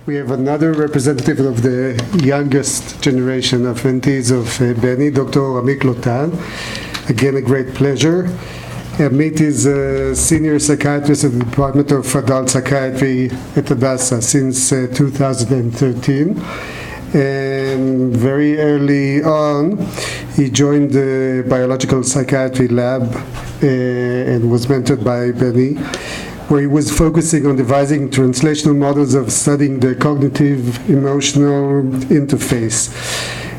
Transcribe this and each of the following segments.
We have another representative of the youngest generation of mentees of Benny, Dr. Amit Lotan. Again, a great pleasure. Amit is a senior psychiatrist at the Department of Adult Psychiatry at Hadassah since 2013. And very early on, he joined the biological psychiatry lab and was mentored by Benny, where he was focusing on devising translational models of studying the cognitive emotional interface.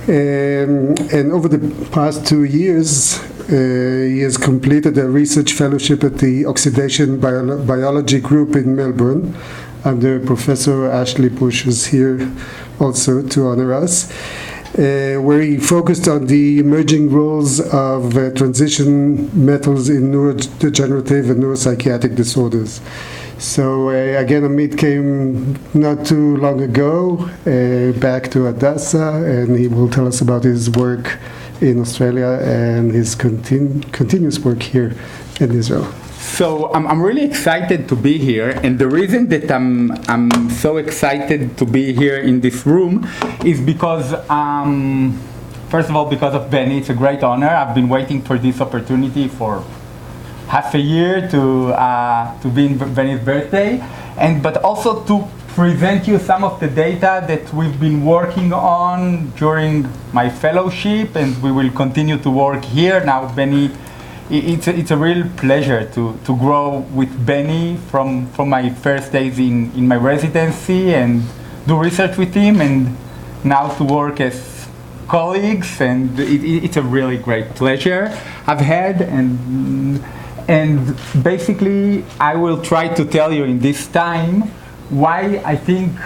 And over the past 2 years, he has completed a research fellowship at the Oxidation Biology Group in Melbourne under Professor Ashley Push, who's here also to honor us, where he focused on the emerging roles of transition metals in neurodegenerative and neuropsychiatric disorders. So again, Amit came not too long ago back to Hadassah, and he will tell us about his work in Australia and his continuous work here in Israel. So I'm really excited to be here, and the reason that I'm so excited to be here in this room is because, first of all, because of Benny. It's a great honor. I've been waiting for this opportunity for half a year to be in Benny's birthday, but also to present you some of the data that we've been working on during my fellowship, and we will continue to work here. Now, Benny, it's a real pleasure to grow with Benny from my first days in my residency and do research with him, and now to work as colleagues, and it's a really great pleasure I've had. And basically, I will try to tell you in this time why I think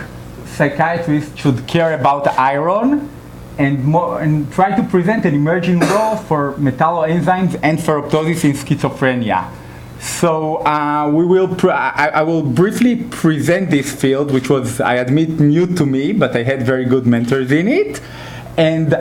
psychiatrists should care about iron, and try to present an emerging role for metalloenzymes and ferroptosis in schizophrenia. So I will briefly present this field, which was, I admit, new to me, but I had very good mentors in it. And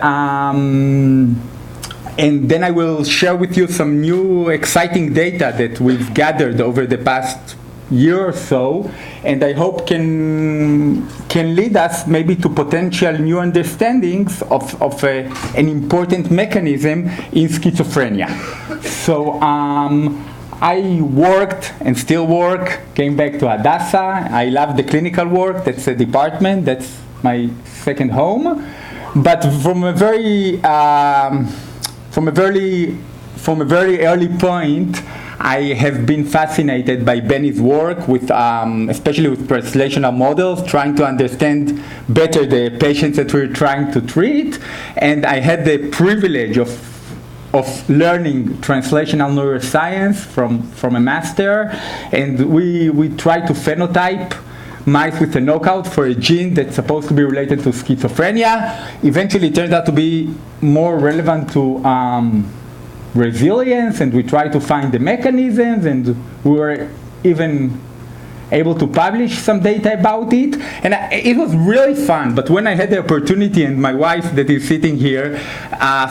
then I will share with you some new exciting data that we've gathered over the past year or so, and I hope can lead us maybe to potential new understandings of an important mechanism in schizophrenia. So I worked and still work, came back to Hadassah. I love the clinical work. That's a department. That's my second home. But from a very early point, I have been fascinated by Benny's work, with, especially with translational models, trying to understand better the patients that we're trying to treat. And I had the privilege of learning translational neuroscience from a master, and we tried to phenotype mice with a knockout for a gene that's supposed to be related to schizophrenia. Eventually, it turned out to be more relevant to resilience, and we tried to find the mechanisms, and we were even able to publish some data about it, and it was really fun. But when I had the opportunity, and my wife that is sitting here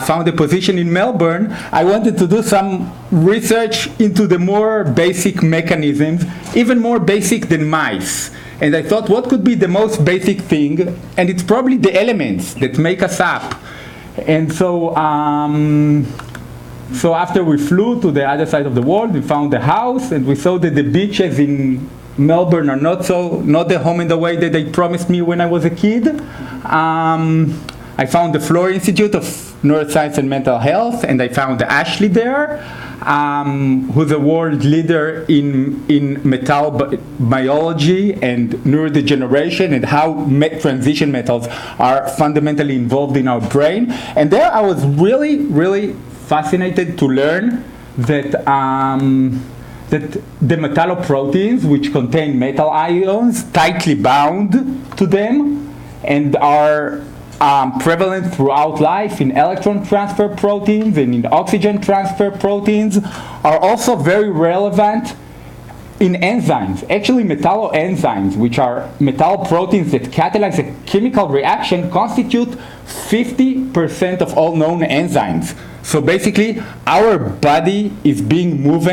found a position in Melbourne, I wanted to do some research into the more basic mechanisms, even more basic than mice. And I thought, what could be the most basic thing? And it's probably the elements that make us up. And so so after we flew to the other side of the world, we found the house, and we saw that the beaches in Melbourne are not the home and away that they promised me when I was a kid. I found the Florey Institute of Neuroscience and Mental Health, and I found Ashley there, who's a world leader in metal biology and neurodegeneration, and how transition metals are fundamentally involved in our brain. And there I was really, really fascinated to learn that that the metalloproteins, which contain metal ions tightly bound to them and are prevalent throughout life in electron transfer proteins and in oxygen transfer proteins, are also very relevant in enzymes. Actually, metalloenzymes, which are metalloproteins that catalyze a chemical reaction, constitute 50% of all known enzymes. So basically, our body is being moved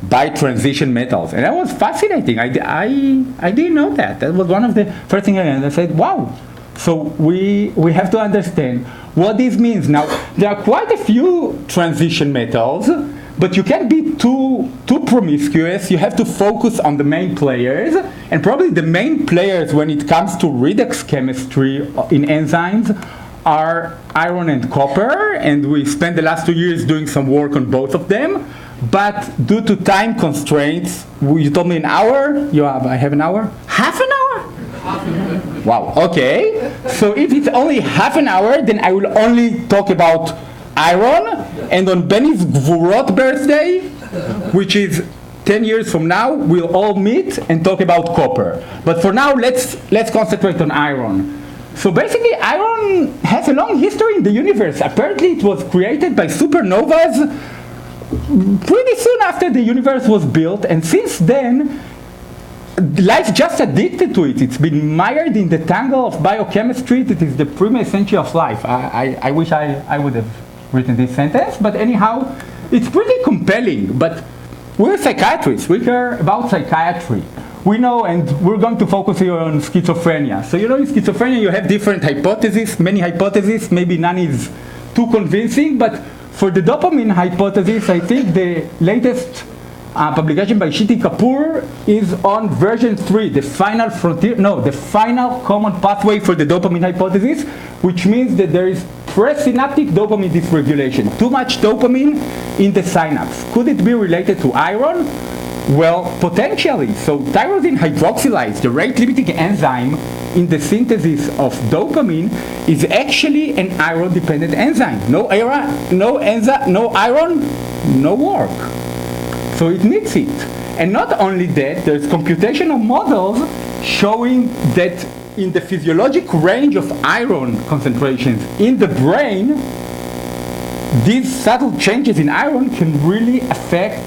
by transition metals. And that was fascinating. I didn't know that. That was one of the first things I learned. I said, wow. So we have to understand what this means. Now, there are quite a few transition metals, but you can't be too promiscuous. You have to focus on the main players. And probably the main players when it comes to redox chemistry in enzymes are iron and copper. And we spent the last 2 years doing some work on both of them. But due to time constraints, you told me an hour? I have an hour? Half an hour? Wow, okay. So if it's only half an hour, then I will only talk about iron. And on Benny's Gvurot birthday, which is 10 years from now, we'll all meet and talk about copper. But for now, let's concentrate on iron. So basically, iron has a long history in the universe. Apparently, it was created by supernovas pretty soon after the universe was built, and since then, life just addicted to it. It's been mired in the tangle of biochemistry that is the prima essential of life. I wish I would have written this sentence, but anyhow, it's pretty compelling. But we're psychiatrists. We care about psychiatry. We know, and we're going to focus here on schizophrenia. So in schizophrenia, you have different hypotheses, many hypotheses. Maybe none is too convincing, but for the dopamine hypothesis, I think the latest publication by Shiti Kapoor is on version 3, the final frontier, the final common pathway for the dopamine hypothesis, which means that there is presynaptic dopamine dysregulation, too much dopamine in the synapse. Could it be related to iron? Well, potentially. So tyrosine hydroxylase, the rate-limiting enzyme in the synthesis of dopamine, is actually an iron-dependent enzyme. No iron, no work. So it needs it. And not only that, there's computational models showing that in the physiologic range of iron concentrations in the brain, these subtle changes in iron can really affect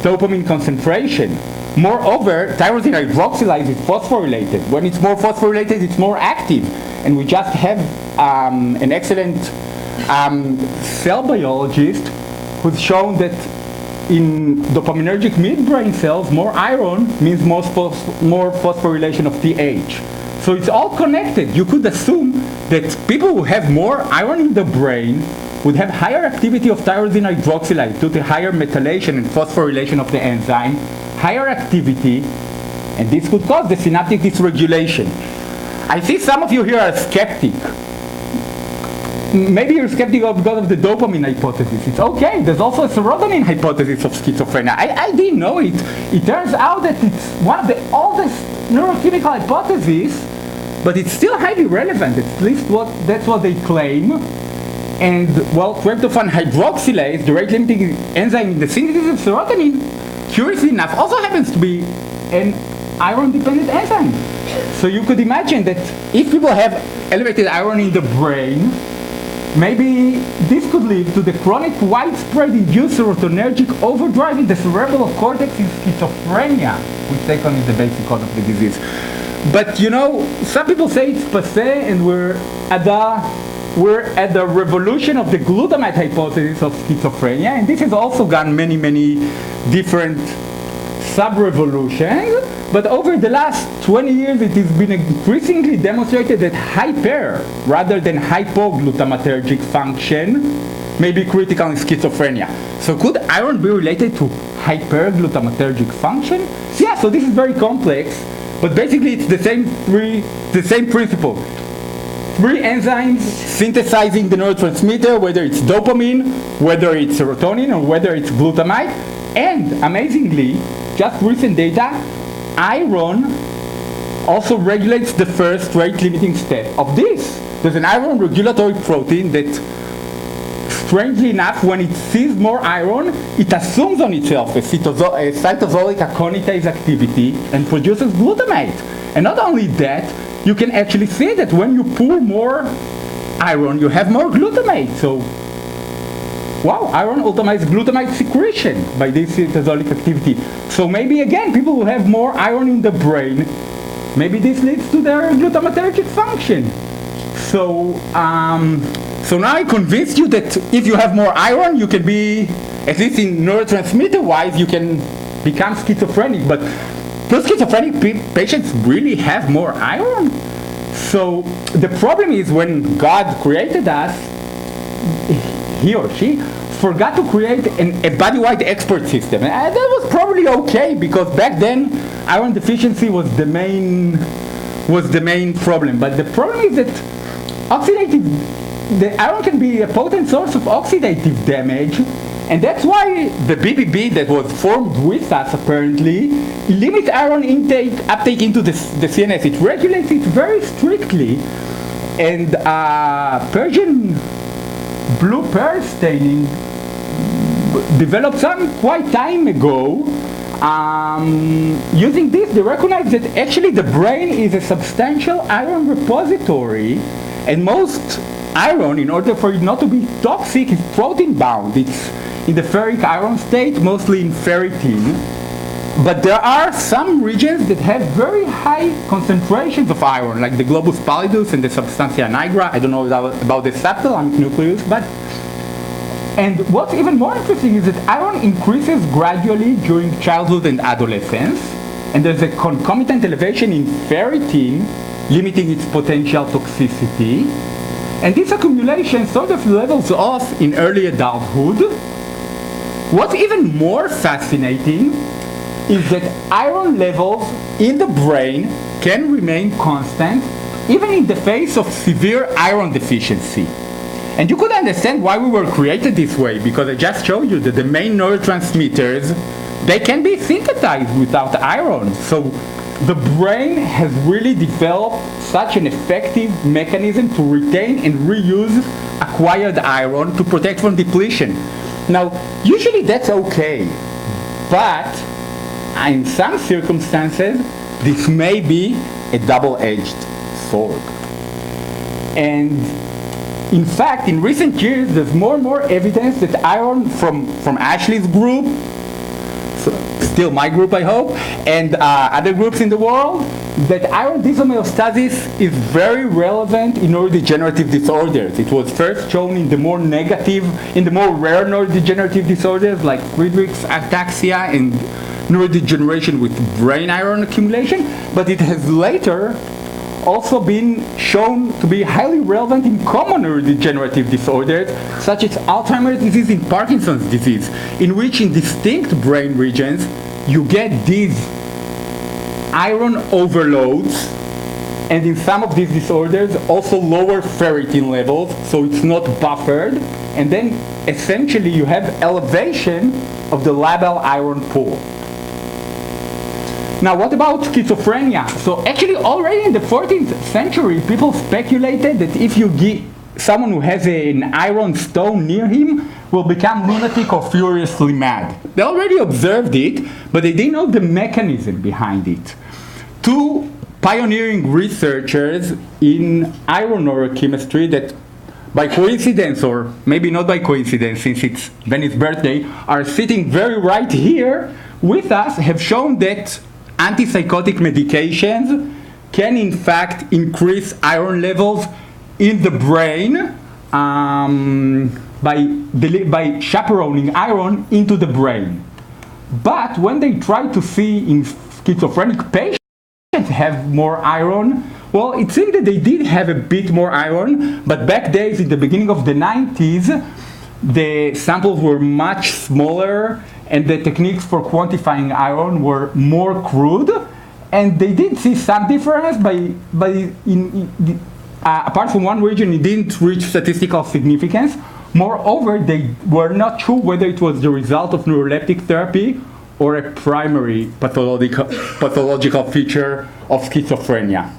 dopamine concentration. Moreover, tyrosine hydroxylase is phosphorylated. When it's more phosphorylated, it's more active. And we just have an excellent cell biologist who's shown that in dopaminergic midbrain cells, more iron means more phosphorylation of TH. So it's all connected. You could assume that people who have more iron in the brain would have higher activity of tyrosine hydroxylase due to higher metallation and phosphorylation of the enzyme, higher activity, and this could cause the synaptic dysregulation. I see some of you here are skeptic. Maybe you're skeptical because of the dopamine hypothesis. It's okay. There's also a serotonin hypothesis of schizophrenia. I didn't know it. It turns out that it's one of the oldest neurochemical hypotheses, but it's still highly relevant. At least that's what they claim. And well, tryptophan hydroxylase, the rate-limiting enzyme in the synthesis of serotonin, curiously enough, also happens to be an iron-dependent enzyme. So you could imagine that if people have elevated iron in the brain, maybe this could lead to the chronic widespread induced serotonergic overdrive in the cerebral cortex in schizophrenia, which they call is the basic cause of the disease. But some people say it's passé, and we're at the revolution of the glutamate hypothesis of schizophrenia, and this has also gone many different sub-revolutions. But over the last 20 years, it has been increasingly demonstrated that hyper, rather than hypoglutamatergic function, may be critical in schizophrenia. So could iron be related to hyperglutamatergic function? Yeah, so this is very complex, but basically it's the same principle. 3 enzymes synthesizing the neurotransmitter, whether it's dopamine, whether it's serotonin, or whether it's glutamate. And amazingly, just recent data, iron also regulates the first rate-limiting step of this. There's an iron regulatory protein that, strangely enough, when it sees more iron, it assumes on itself a cytosolic aconitase activity and produces glutamate. And not only that, you can actually see that when you pour more iron, you have more glutamate. So, wow, iron ultimates glutamate secretion by this cytosolic activity. So maybe again, people who have more iron in the brain, maybe this leads to their glutamatergic function. So now I convinced you that if you have more iron, you can be at least in neurotransmitter-wise, you can become schizophrenic, but those schizophrenic patients really have more iron. So the problem is when God created us, he or she forgot to create a body-wide expert system. And that was probably okay, because back then iron deficiency was the main problem. But the problem is that the iron can be a potent source of oxidative damage, and that's why the BBB that was formed with us apparently limits iron uptake into the CNS. It regulates it very strictly, and Persian blue pearl staining developed some quite time ago. Using this, they recognize that actually the brain is a substantial iron repository, and most iron, in order for it not to be toxic, is protein bound. It's in the ferric iron state, mostly in ferritin. But there are some regions that have very high concentrations of iron, like the globus pallidus and the substantia nigra. I don't know about the subthalamic nucleus, and what's even more interesting is that iron increases gradually during childhood and adolescence, and there's a concomitant elevation in ferritin, limiting its potential toxicity. And this accumulation sort of levels off in early adulthood. What's even more fascinating is that iron levels in the brain can remain constant even in the face of severe iron deficiency. And you could understand why we were created this way, because I just showed you that the main neurotransmitters, they can be synthesized without iron. So the brain has really developed such an effective mechanism to retain and reuse acquired iron to protect from depletion. Now, usually that's okay, but in some circumstances, this may be a double-edged sword. And in fact, in recent years, there's more and more evidence that iron from Ashley's group, still my group I hope, and other groups in the world, that iron dyshomeostasis is very relevant in neurodegenerative disorders. It was first shown in the more rare neurodegenerative disorders like Friedreich's ataxia and neurodegeneration with brain iron accumulation, but it has later also been shown to be highly relevant in common neurodegenerative disorders such as Alzheimer's disease and Parkinson's disease, in which in distinct brain regions you get these iron overloads, and in some of these disorders also lower ferritin levels, so it's not buffered, and then essentially you have elevation of the labile iron pool. Now, what about schizophrenia? So actually already in the 14th century, people speculated that if you give someone who has an iron stone near him will become lunatic or furiously mad. They already observed it, but they didn't know the mechanism behind it. Two pioneering researchers in iron neurochemistry that by coincidence, or maybe not by coincidence since it's Benny's birthday, are sitting very right here with us, have shown that antipsychotic medications can in fact increase iron levels in the brain by chaperoning iron into the brain. But when they try to see in schizophrenic patients have more iron, well, it seemed that they did have a bit more iron, but back days in the beginning of the 90s, the samples were much smaller and the techniques for quantifying iron were more crude, and they did see some difference, apart from one region it didn't reach statistical significance. Moreover, they were not sure whether it was the result of neuroleptic therapy or a primary pathological feature of schizophrenia.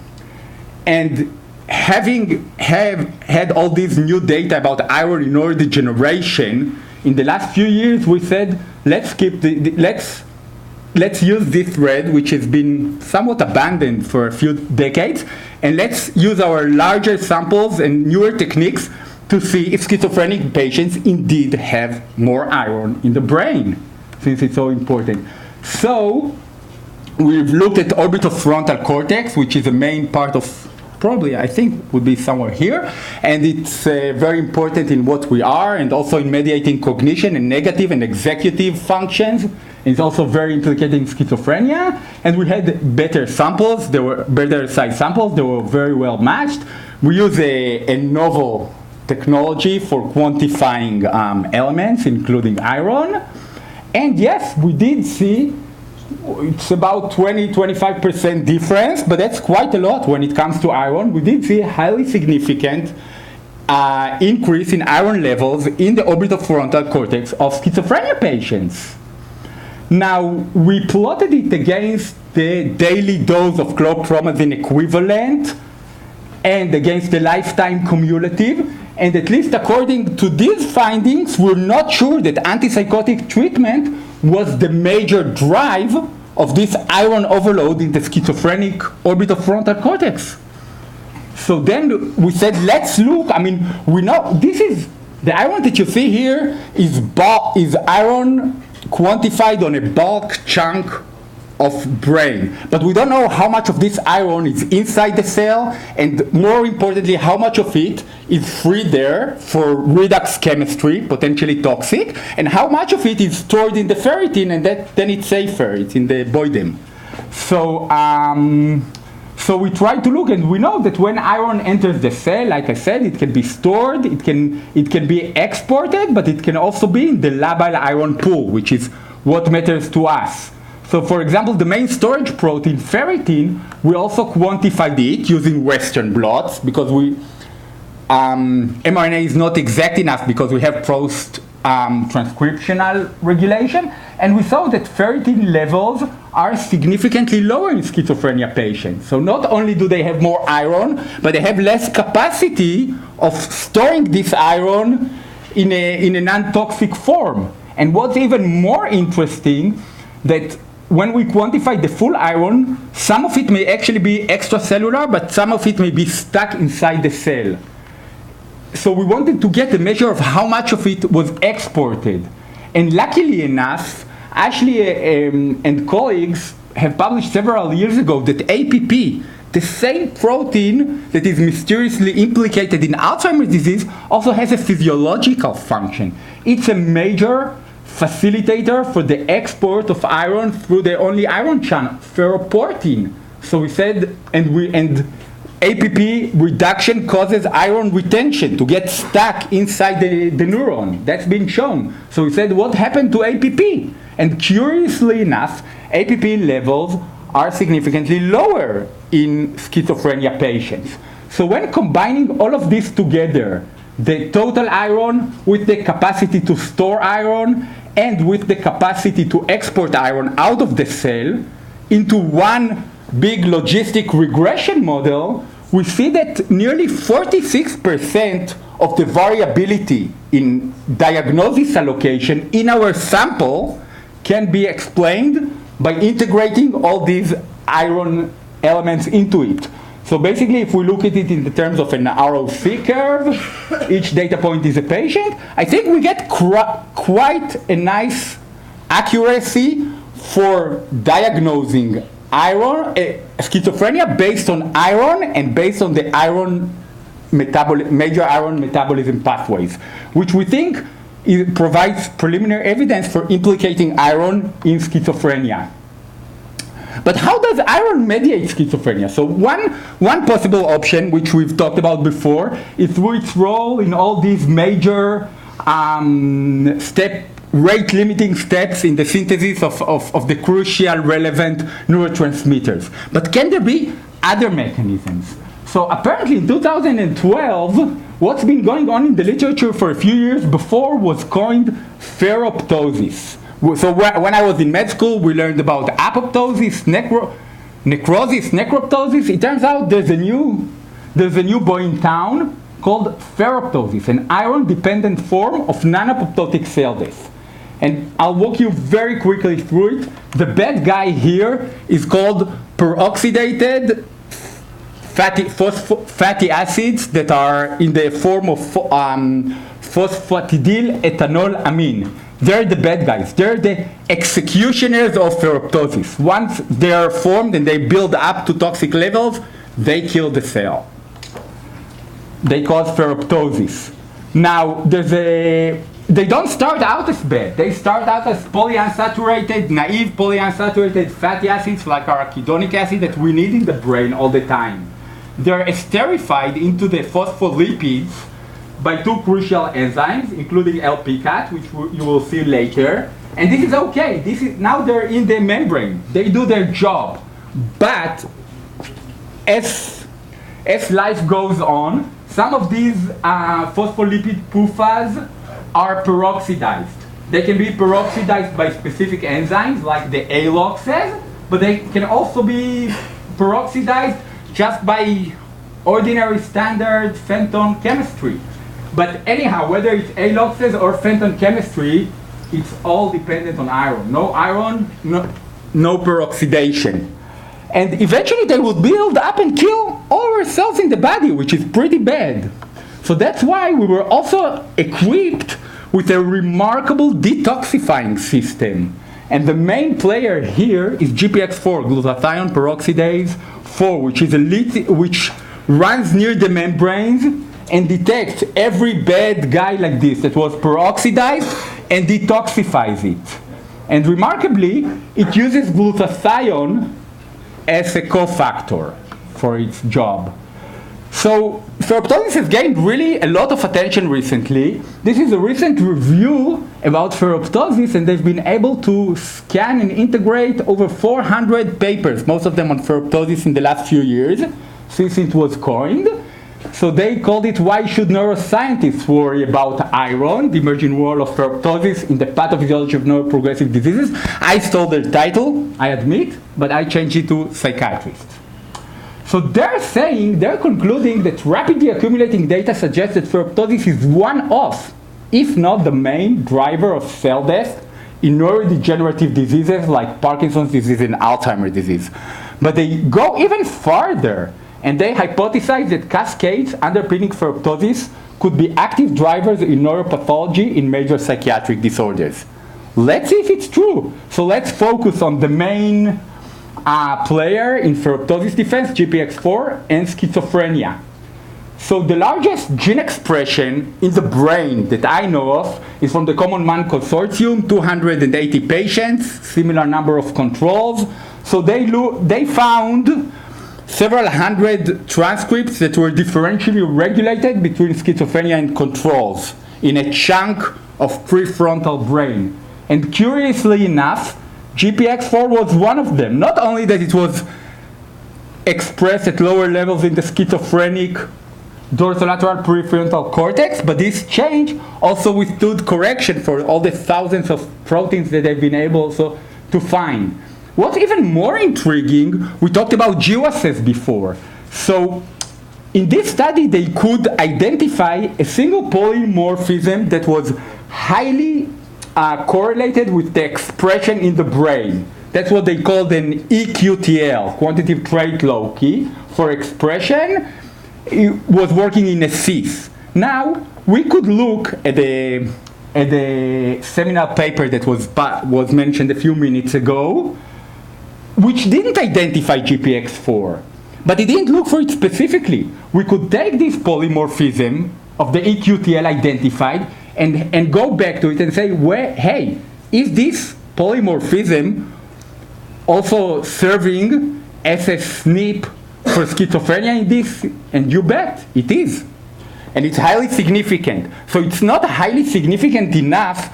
And having had all this new data about iron in neurodegeneration, in the last few years we said, let's use this thread, which has been somewhat abandoned for a few decades, and let's use our larger samples and newer techniques to see if schizophrenic patients indeed have more iron in the brain, since it's so important. So we've looked at orbitofrontal cortex, which is a main part of probably, I think, would be somewhere here. And it's very important in what we are, and also in mediating cognition and negative and executive functions. It's also very implicated in schizophrenia. And we had better samples. They were better size samples. They were very well matched. We use a novel technology for quantifying elements, including iron. And yes, we did see it's about 20-25% difference, but that's quite a lot when it comes to iron. We did see a highly significant increase in iron levels in the orbitofrontal cortex of schizophrenia patients. Now, we plotted it against the daily dose of chlorpromazine equivalent and against the lifetime cumulative. And at least according to these findings, we're not sure that antipsychotic treatment was the major drive of this iron overload in the schizophrenic orbitofrontal cortex. So then we said, let's look. I mean, we know this is the iron that you see here is iron quantified on a bulk chunk of brain, but we don't know how much of this iron is inside the cell, and more importantly, how much of it is free there for redox chemistry, potentially toxic, and how much of it is stored in the ferritin, and then it's safer, it's in the boidem. So we try to look, and we know that when iron enters the cell, like I said, it can be stored, it can be exported, but it can also be in the labile iron pool, which is what matters to us. So for example, the main storage protein, ferritin, we also quantified it using Western blots, because mRNA is not exact enough because we have transcriptional regulation, and we saw that ferritin levels are significantly lower in schizophrenia patients. So not only do they have more iron, but they have less capacity of storing this iron in a non-toxic form. And what's even more interesting, that when we quantify the full iron, some of it may actually be extracellular, but some of it may be stuck inside the cell. So we wanted to get a measure of how much of it was exported. And luckily enough, Ashley and colleagues have published several years ago that APP, the same protein that is mysteriously implicated in Alzheimer's disease, also has a physiological function. It's a major facilitator for the export of iron through the only iron channel, ferroportin. So we said, and APP reduction causes iron retention to get stuck inside the neuron. That's been shown. So we said, what happened to APP? And curiously enough, APP levels are significantly lower in schizophrenia patients. So when combining all of this together, the total iron with the capacity to store iron and with the capacity to export iron out of the cell into one big logistic regression model, we see that nearly 46% of the variability in diagnosis allocation in our sample can be explained by integrating all these iron elements into it. So basically, if we look at it in the terms of an ROC curve, each data point is a patient, I think we get quite a nice accuracy for diagnosing schizophrenia based on iron and based on the major iron metabolism pathways, which we think provides preliminary evidence for implicating iron in schizophrenia. But how does iron mediate schizophrenia? So one possible option, which we've talked about before, is through its role in all these major rate-limiting steps in the synthesis of the crucial relevant neurotransmitters. But can there be other mechanisms? So apparently in 2012, what's been going on in the literature for a few years before was coined ferroptosis. So when I was in med school, we learned about apoptosis, necrosis, necroptosis. It turns out there's a new boy in town called ferroptosis, an iron-dependent form of non-apoptotic cell death. And I'll walk you very quickly through it. The bad guy here is called peroxidated fatty acids that are in the form of phosphatidyl ethanol amine. They're the bad guys. They're the executioners of ferroptosis. Once they are formed and they build up to toxic levels, they kill the cell. They cause ferroptosis. Now, they don't start out as bad. They start out as polyunsaturated, naive polyunsaturated fatty acids like arachidonic acid that we need in the brain all the time. They're esterified into the phospholipids by two crucial enzymes, including LPCAT, which you will see later. And this is okay. Now they're in the membrane. They do their job. But as life goes on, some of these phospholipid PUFAs are peroxidized. They can be peroxidized by specific enzymes like the aloxes, but they can also be peroxidized just by ordinary standard phantom chemistry. But anyhow, whether it's aloxes or phantom chemistry, it's all dependent on iron. No iron, no peroxidation. And eventually they will build up and kill all our cells in the body, which is pretty bad. So that's why we were also equipped with a remarkable detoxifying system. And the main player here is GPX4, glutathione peroxidase 4, which runs near the membranes and detects every bad guy like this that was peroxidized and detoxifies it. And remarkably, it uses glutathione as a cofactor for its job. So ferroptosis has gained really a lot of attention recently. This is a recent review about ferroptosis, and they've been able to scan and integrate over 400 papers, most of them on ferroptosis in the last few years, since it was coined. So they called it "Why Should Neuroscientists Worry About Iron? The Emerging Role of Ferroptosis in the Pathophysiology of Neuroprogressive Diseases." I stole their title, I admit, but I changed it to Psychiatrist. So they're concluding that rapidly accumulating data suggests that ferroptosis is one of, if not the main, driver of cell death in neurodegenerative diseases like Parkinson's disease and Alzheimer's disease. But they go even farther, and they hypothesize that cascades underpinning ferroptosis could be active drivers in neuropathology in major psychiatric disorders. Let's see if it's true. So let's focus on the main player in ferroptosis defense, GPX4, and schizophrenia. So the largest gene expression in the brain that I know of is from the Common Man Consortium, 280 patients, similar number of controls. So they found several hundred transcripts that were differentially regulated between schizophrenia and controls in a chunk of prefrontal brain. And curiously enough, GPX4 was one of them. Not only that it was expressed at lower levels in the schizophrenic dorsolateral prefrontal cortex, but this change also withstood correction for all the thousands of proteins that they've been able also to find. What's even more intriguing, we talked about GWASs before. So in this study, they could identify a single polymorphism that was highly correlated with the expression in the brain. That's what they called an EQTL, quantitative trait loci, for expression. It was working in a cis. Now, we could look at the seminal paper that was mentioned a few minutes ago, which didn't identify GPX4, but it didn't look for it specifically. We could take this polymorphism of the EQTL identified and go back to it and say, hey, is this polymorphism also serving as a SNP for schizophrenia in this? And you bet, it is. And it's highly significant. So it's not highly significant enough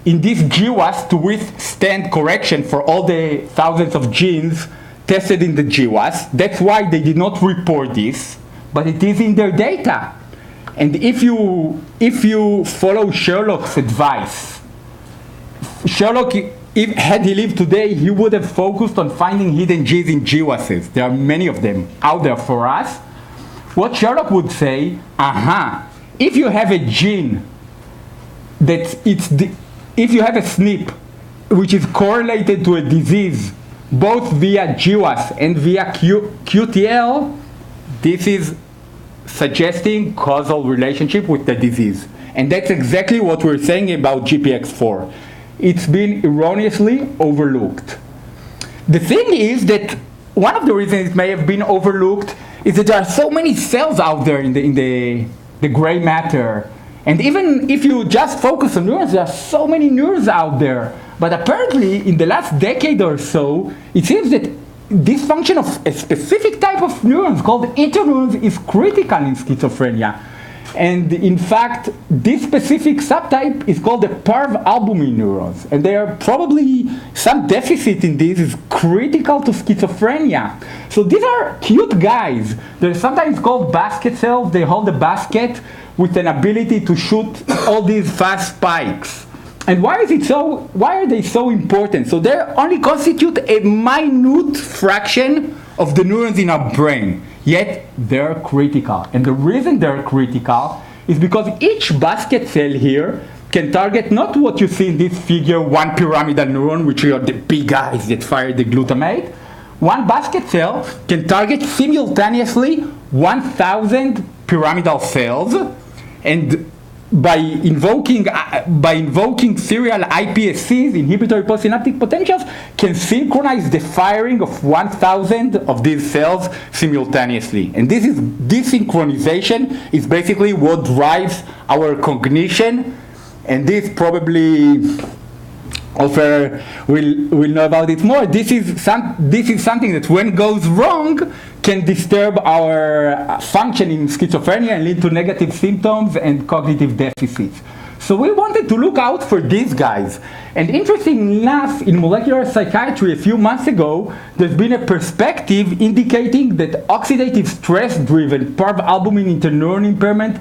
in this GWAS to withstand correction for all the thousands of genes tested in the GWAS. That's why they did not report this, but it is in their data. And if you follow Sherlock's advice, Sherlock, had he lived today, he would have focused on finding hidden genes in GWASs. There are many of them out there for us. What Sherlock would say, if you have a gene if you have a SNP which is correlated to a disease both via GWAS and via QTL, this is suggesting causal relationship with the disease. And that's exactly what we're saying about GPX4. It's been erroneously overlooked. The thing is that one of the reasons it may have been overlooked is that there are so many cells out there in the gray matter. And even if you just focus on neurons, there are so many neurons out there. But apparently, in the last decade or so, it seems that this function of a specific type of neurons called interneurons is critical in schizophrenia. And in fact, this specific subtype is called the parvalbumin neurons. And there are probably some deficit in this is critical to schizophrenia. So these are cute guys. They're sometimes called basket cells. They hold a basket with an ability to shoot all these fast spikes. And why are they so important? So they only constitute a minute fraction of the neurons in our brain, yet they're critical. And the reason they're critical is because each basket cell here can target not what you see in this figure, one pyramidal neuron, which are the big guys that fire the glutamate. One basket cell can target simultaneously 1,000 pyramidal cells, and by invoking serial iPSCs, inhibitory postsynaptic potentials, can synchronize the firing of 1,000 of these cells simultaneously. And this synchronization is basically what drives our cognition, and this probably Ofer will know about it more. This is something that when goes wrong can disturb our function in schizophrenia and lead to negative symptoms and cognitive deficits. So we wanted to look out for these guys. And interestingly enough, in molecular psychiatry a few months ago, there's been a perspective indicating that oxidative stress-driven parvalbumin interneuron impairment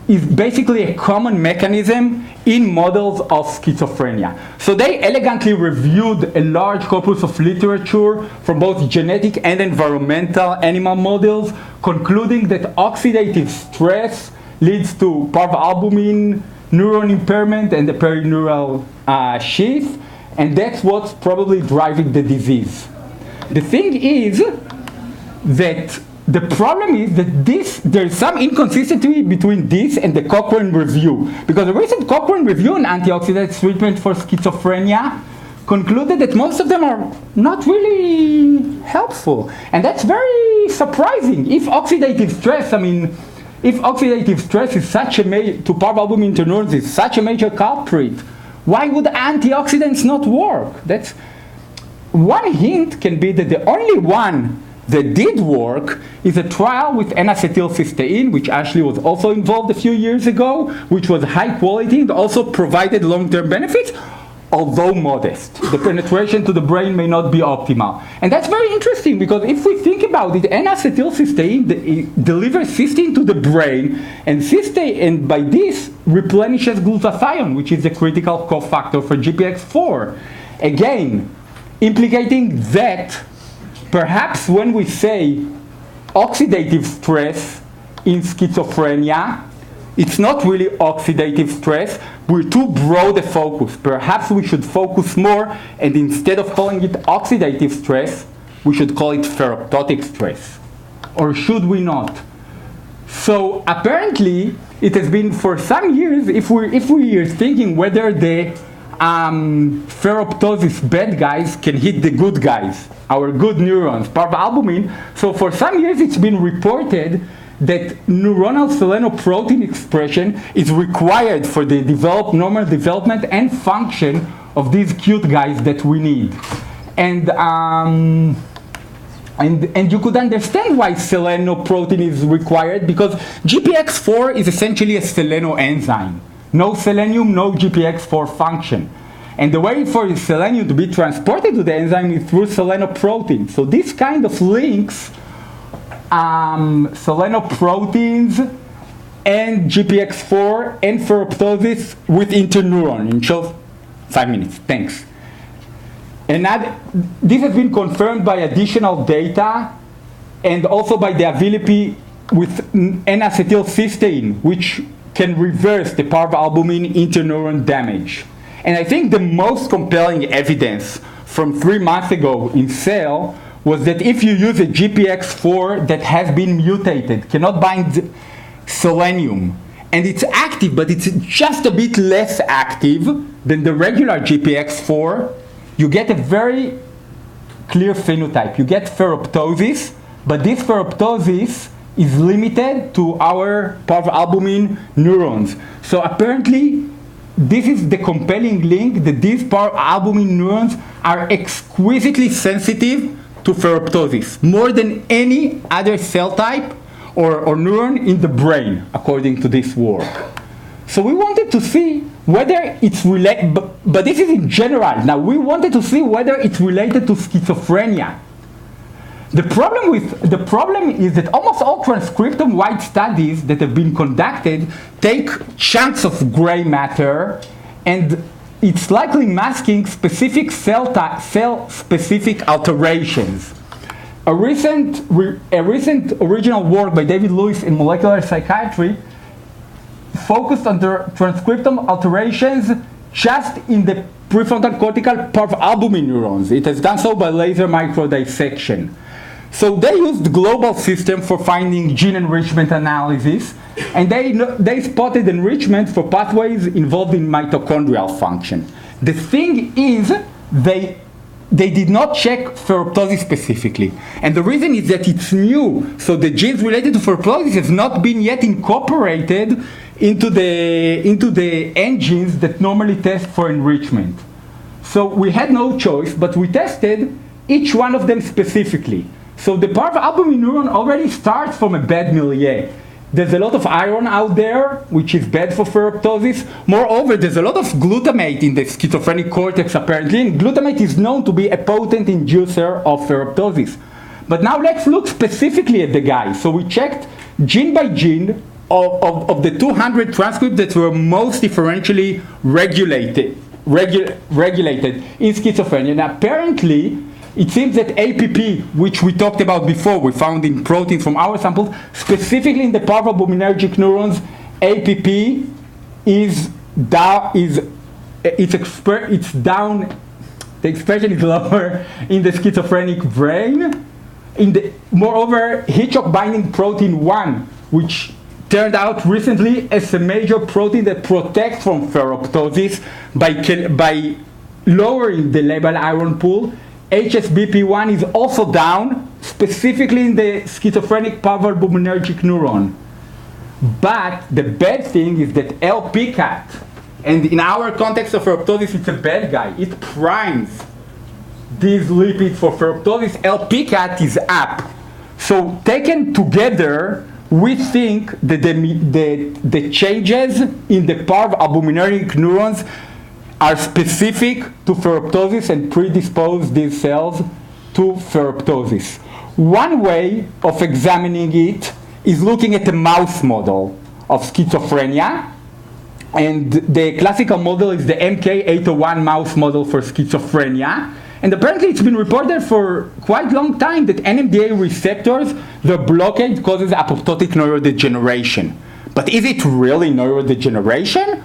is basically a common mechanism in models of schizophrenia. So they elegantly reviewed a large corpus of literature from both genetic and environmental animal models, concluding that oxidative stress leads to parvalbumin neuron impairment and the perineural sheath, and that's what's probably driving the disease. The thing is that the problem is that there's some inconsistency between this and the Cochrane review, because the recent Cochrane review on antioxidant treatment for schizophrenia concluded that most of them are not really helpful. And that's very surprising. If oxidative stress is such a to parvalbumin interneurons is such a major culprit, why would antioxidants not work? That's one hint can be that the only one that did work is a trial with N-acetylcysteine, which actually was also involved a few years ago, which was high quality and also provided long-term benefits, although modest. The penetration to the brain may not be optimal. And that's very interesting, because if we think about it, N-acetylcysteine delivers cysteine to the brain, and by this replenishes glutathione, which is the critical cofactor for GPX4. Again, implicating that perhaps when we say oxidative stress in schizophrenia, it's not really oxidative stress. We're too broad a focus. Perhaps we should focus more, and instead of calling it oxidative stress, we should call it ferroptotic stress. Or should we not? So apparently, it has been for some years, if we are thinking whether the ferroptosis bad guys can hit the good guys, our good neurons, parvalbumin. So for some years it's been reported that neuronal selenoprotein expression is required for the normal development and function of these cute guys that we need. And you could understand why selenoprotein is required, because GPX4 is essentially a selenoenzyme. No selenium, no GPX4 function. And the way for selenium to be transported to the enzyme is through selenoprotein. So this kind of links selenoproteins and GPX4 and ferroptosis with interneuron. In short, 5 minutes, thanks. And this has been confirmed by additional data and also by the availability with N-acetylcysteine, which can reverse the parvalbumin interneuron damage. And I think the most compelling evidence from 3 months ago in Cell was that if you use a GPX4 that has been mutated, cannot bind selenium, and it's active, but it's just a bit less active than the regular GPX4, you get a very clear phenotype. You get ferroptosis, But this ferroptosis is limited to our parvalbumin neurons. So apparently, this is the compelling link that these parvalbumin neurons are exquisitely sensitive to ferroptosis, more than any other cell type or neuron in the brain, according to this work. So we wanted to see whether it's related, but this is in general. Now we wanted to see whether it's related to schizophrenia. The problem is that almost all transcriptome-wide studies that have been conducted take chunks of gray matter, and it's likely masking specific cell-specific alterations. A recent original work by David Lewis in molecular psychiatry focused on the transcriptome alterations just in the prefrontal cortical parvalbumin neurons. It has done so by laser microdissection. So they used the global system for finding gene enrichment analysis, and they spotted enrichment for pathways involved in mitochondrial function. The thing is, they did not check ferroptosis specifically. And the reason is that it's new, so the genes related to ferroptosis have not been yet incorporated into the engines that normally test for enrichment. So we had no choice, but we tested each one of them specifically. So the parvalbumin neuron already starts from a bad milieu. There's a lot of iron out there, which is bad for ferroptosis. Moreover, there's a lot of glutamate in the schizophrenic cortex, apparently, and glutamate is known to be a potent inducer of ferroptosis. But now let's look specifically at the guy. So we checked gene by gene of the 200 transcripts that were most differentially regulated in schizophrenia. And apparently, it seems that APP, which we talked about before, we found in proteins from our samples, specifically in the parvalbuminergic neurons, APP is down. The expression is lower in the schizophrenic brain. Moreover, Hitchcock binding protein 1, which turned out recently as a major protein that protects from ferroptosis by lowering the labile iron pool. HSBP1 is also down, specifically in the schizophrenic parvalbuminergic neuron. But the bad thing is that LPCAT, and in our context of ferroptosis, it's a bad guy. It primes these lipids for ferroptosis. LPCAT is up. So taken together, we think that the changes in the parvalbuminergic neurons are specific to ferroptosis and predispose these cells to ferroptosis. One way of examining it is looking at a mouse model of schizophrenia, and the classical model is the MK801 mouse model for schizophrenia. And apparently it's been reported for quite a long time that NMDA receptors, the blockade causes apoptotic neurodegeneration. But is it really neurodegeneration?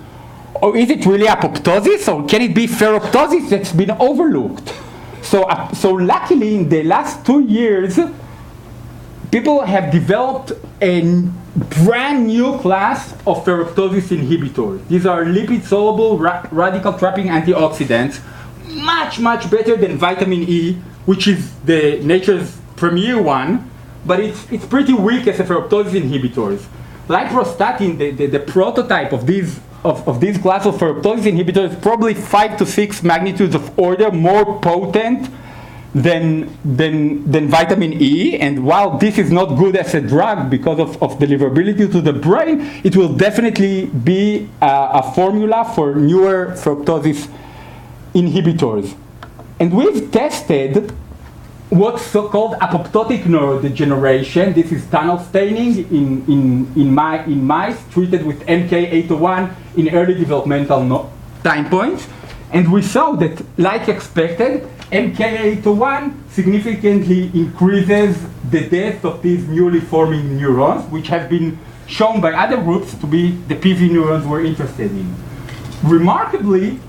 Or is it really apoptosis, or can it be ferroptosis that's been overlooked? So luckily, in the last 2 years, people have developed a brand new class of ferroptosis inhibitors. These are lipid-soluble radical trapping antioxidants, much better than vitamin E, which is the nature's premier one, but it's pretty weak as a ferroptosis inhibitors. Liprostatin, the prototype of these class of ferroptosis inhibitors, is probably 5 to 6 magnitudes of order more potent than vitamin E. And while this is not good as a drug because of deliverability to the brain, it will definitely be a formula for newer ferroptosis inhibitors. And we've tested what's so-called apoptotic neurodegeneration. This is tunnel staining in mice treated with MK801 in early developmental time points. And we saw that, like expected, MK801 significantly increases the death of these newly forming neurons, which have been shown by other groups to be the PV neurons we're interested in. Remarkably,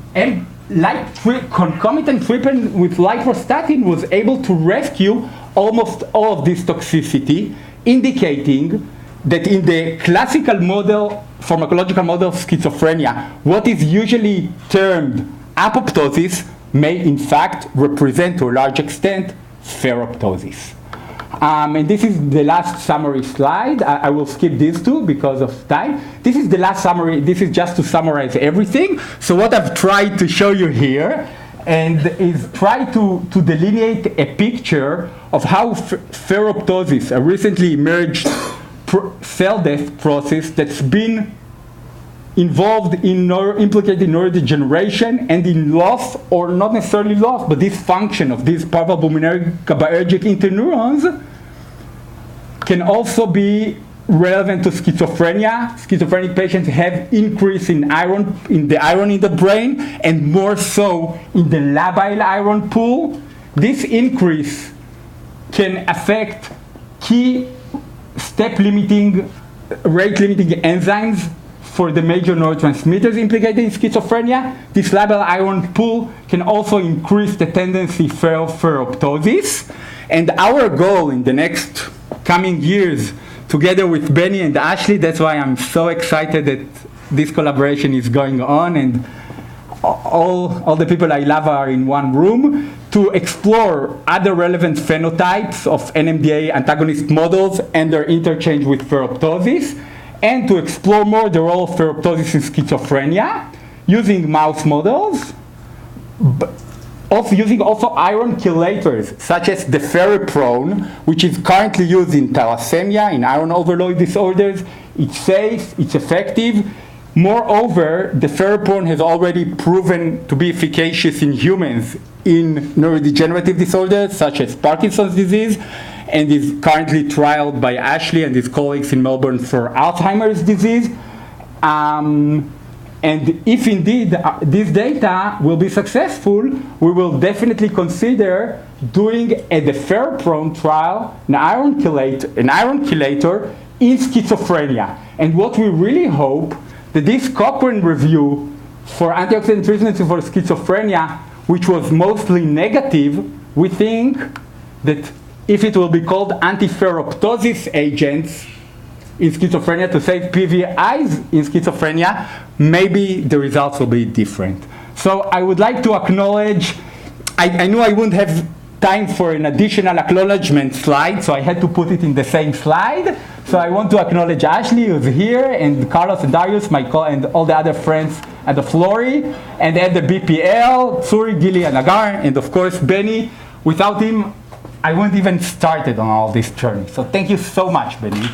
concomitant treatment with liprostatin was able to rescue almost all of this toxicity, indicating that in the classical model, pharmacological model of schizophrenia, what is usually termed apoptosis may in fact represent to a large extent ferroptosis. And this is the last summary slide. I will skip these two because of time. This is the last summary. This is just to summarize everything. So what I've tried to show you here and is try to delineate a picture of how ferroptosis, a recently emerged cell death process that's been involved in implicated neurodegeneration and in loss, or not necessarily loss, but dysfunction of these parvalbuminary GABAergic interneurons, can also be relevant to schizophrenia. Schizophrenic patients have increase in iron, in the iron in the brain, and more so in the labile iron pool. This increase can affect key step-limiting, rate-limiting enzymes for the major neurotransmitters implicated in schizophrenia. This labile iron pool can also increase the tendency for ferroptosis. And our goal in the next coming years, together with Benny and Ashley, that's why I'm so excited that this collaboration is going on, and all the people I love are in one room, to explore other relevant phenotypes of NMDA antagonist models and their interchange with ferroptosis, and to explore more the role of ferroptosis in schizophrenia using mouse models, using also iron chelators such as the feriprone, which is currently used in thalassemia, in iron overload disorders. It's safe, it's effective. Moreover, the feriprone has already proven to be efficacious in humans in neurodegenerative disorders such as Parkinson's disease, and is currently trialed by Ashley and his colleagues in Melbourne for Alzheimer's disease. And if indeed this data will be successful, we will definitely consider doing the feriprone trial, an iron chelator in schizophrenia. And what we really hope that this Cochrane review for antioxidant treatment for schizophrenia, which was mostly negative, we think that if it will be called anti-ferroptosis agents in schizophrenia to save PVIs in schizophrenia, maybe the results will be different. So I would like to acknowledge, I knew I wouldn't have time for an additional acknowledgement slide, so I had to put it in the same slide. So I want to acknowledge Ashley, who's here, and Carlos and Darius, and all the other friends at the Florey, and at the BPL, Tsuri, Gili, and Agar, and of course Benny. Without him, I wouldn't even started on all this journey. So thank you so much, Benny.